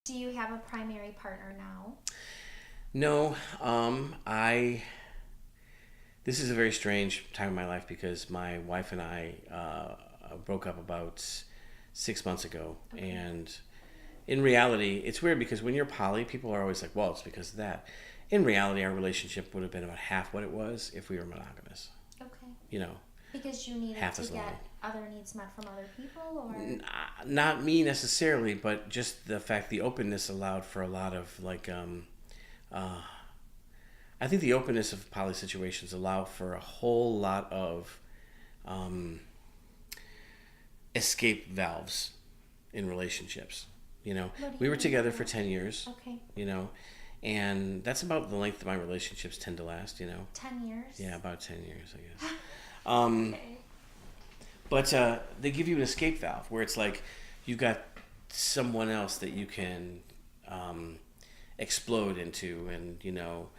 Do you have a primary partner now? No, this is a very strange time in my life because my wife and I broke up about 6 months ago. Okay. And in reality, it's weird because when you're poly, people are always like, well, it's because of that. In reality, our relationship would have been about half what it was if we were monogamous. Okay. You know, Because you needed half to as long. get other needs met from other people, or? Not me necessarily, but just the fact the openness allowed for a lot of uh, I think the openness of poly situations allow for a whole lot of um, escape valves in relationships. You know, What do we you were mean by together for that? 10 years, Okay. you know, and that's about the length that my relationships tend to last, you know. 10 years? Yeah, about 10 years, I guess. Um, Okay. but they give you an escape valve where it's like you've got someone else that you can um, explode into, and, you know,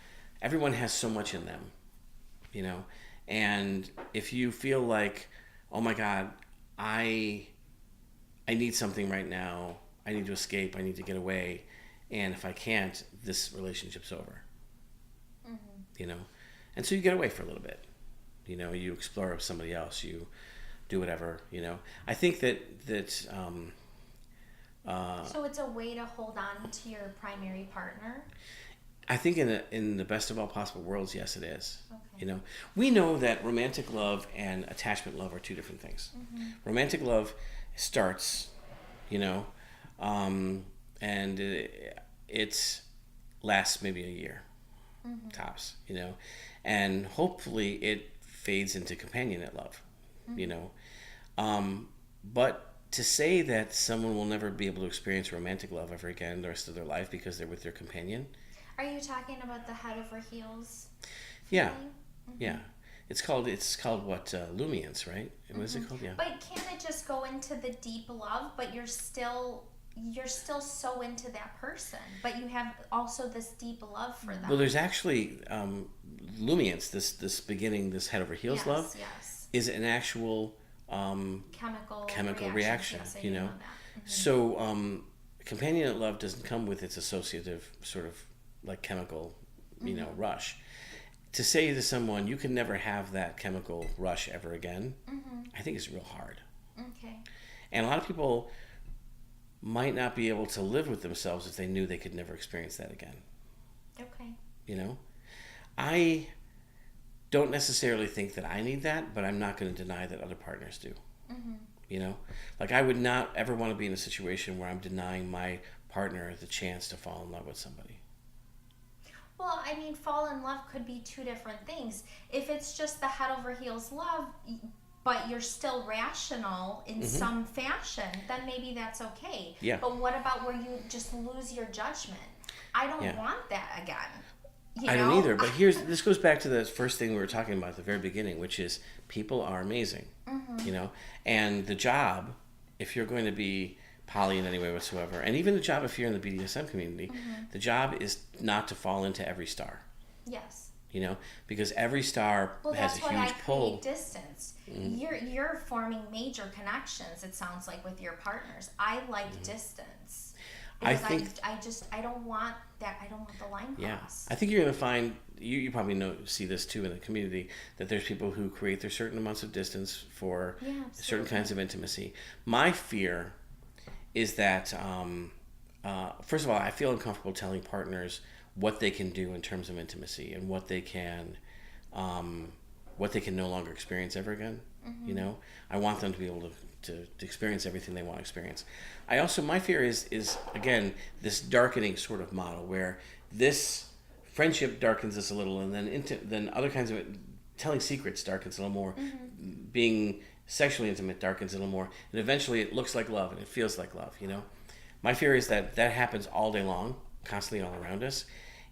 everyone has so much in them, you know. And if you feel like, oh my God, I I need something right now. I need to escape. I need to get away. And if I can't, this relationship's over, Mm-hmm. you know? And so you get away for a little bit. You know, you explore with somebody else. You do whatever, you know? I think uh, So it's a way to hold on to your primary partner? I think in the best of all possible worlds, yes, it is. Okay. You know, we know that romantic love and attachment love are two different things. Mm-hmm. Romantic love starts, you know, um, and it lasts maybe a year Mm-hmm. tops, you know, and hopefully it fades into companionate love, you Mm-hmm. know. But to say that someone will never be able to experience romantic love ever again the rest of their life because they're with their companion, Are you talking about the head over heels yeah, feeling? Mm-hmm. yeah. It's called what, Lumience, right? What is Mm-hmm. it called? Yeah. But can it just go into the deep love, but you're still so into that person, but you have also this deep love for Well, them? there's actually Lumience. This beginning, this head over heels love, Yes, yes. is an actual Chemical chemical reactions. reaction. Yes, I You do know, know that. Mm-hmm. so companionate love doesn't come with its associative sort of like chemical, you know, Mm-hmm. rush. To say to someone you can never have that chemical rush ever again, Mm-hmm. I think is real hard. Okay. And a lot of people might not be able to live with themselves if they knew they could never experience that again. Okay. You know, I don't necessarily think that I need that, but I'm not going to deny that other partners do. Mm-hmm. You know, like I would not ever want to be in a situation where I'm denying my partner the chance to fall in love with somebody. Well, I mean, fall in love could be two different things. If it's just the head over heels love, but you're still rational in Mm-hmm. some fashion, then maybe that's okay. Yeah, But what about where you just lose your judgment? I don't yeah. want that again. You I don't know? either. But this goes back to the first thing we were talking about at the very beginning, which is people are amazing. Mm-hmm. You know, and the job, if you're going to be poly in any way whatsoever, and even the job if you're in the BDSM community, Mm-hmm. the job is not to fall into every star. Yes. You know, because every star Well, has that's a why I huge create pull. distance. Mm-hmm. You're forming major connections. It sounds like with your partners. I like distance I because think, I don't want that. I don't want the line yeah, crossed. I think you're going to find you probably see this too in the community that there's people who create their certain amounts of distance for Yeah, certain absolutely. kinds of intimacy. My fear is that first of all, I feel uncomfortable telling partners what they can do in terms of intimacy and um, what they can no longer experience ever again. You Mm-hmm. know, I want them to be able to experience everything they want to experience. I also my fear is again this darkening sort of model where this friendship darkens us a little, and then other kinds of telling secrets darkens a little more, Mm-hmm. being sexually intimate darkens a little more, and eventually it looks like love and it feels like love. You know, my fear is that that happens all day long, constantly all around us,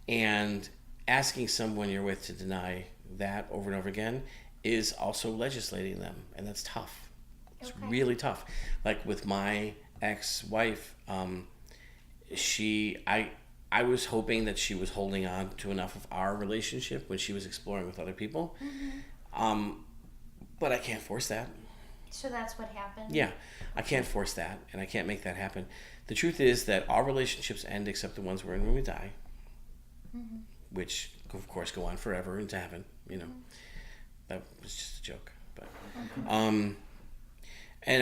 and asking someone you're with to deny that over and over again is also legislating them, and that's tough. It's Okay. really tough. Like with my ex-wife, she I was hoping that she was holding on to enough of our relationship when she was exploring with other people, Mm-hmm. um, but I can't force that. So that's what happened? Yeah. I can't force that, and I can't make that happen. The truth is that all relationships end except the ones we're in when we die, which, of course, go on forever into heaven, That was just a joke. But, and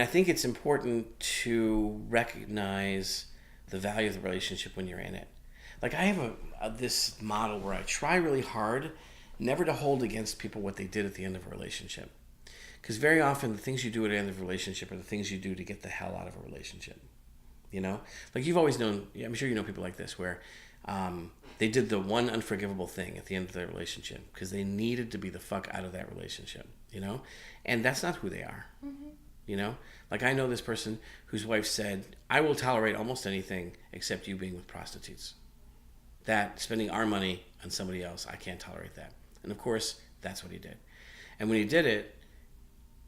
I think it's important to recognize the value of the relationship when you're in it. Like, I have this model where I try really hard never to hold against people what they did at the end of a relationship. Because very often the things you do at the end of a relationship are the things you do to get the hell out of a relationship. Like you've always known, I'm sure you know people like this, where they did the one unforgivable thing at the end of their relationship because they needed to be the fuck out of that relationship, And that's not who they are, Like I know this person whose wife said, I will tolerate almost anything except you being with prostitutes. That, spending our money on somebody else, I can't tolerate that. And of course, that's what he did. And when he did it,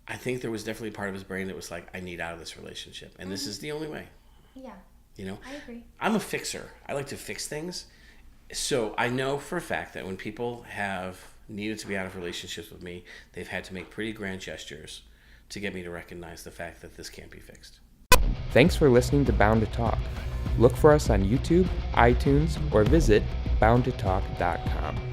I think there was definitely part of his brain that was like, I need out of this relationship. And this is the only way. Yeah. I agree. I'm a fixer. I like to fix things. So I know for a fact that when people have needed to be out of relationships with me, they've had to make pretty grand gestures to get me to recognize the fact that this can't be fixed. Thanks for listening to Bound to Talk. Look for us on YouTube, iTunes, or visit boundtotalk.com.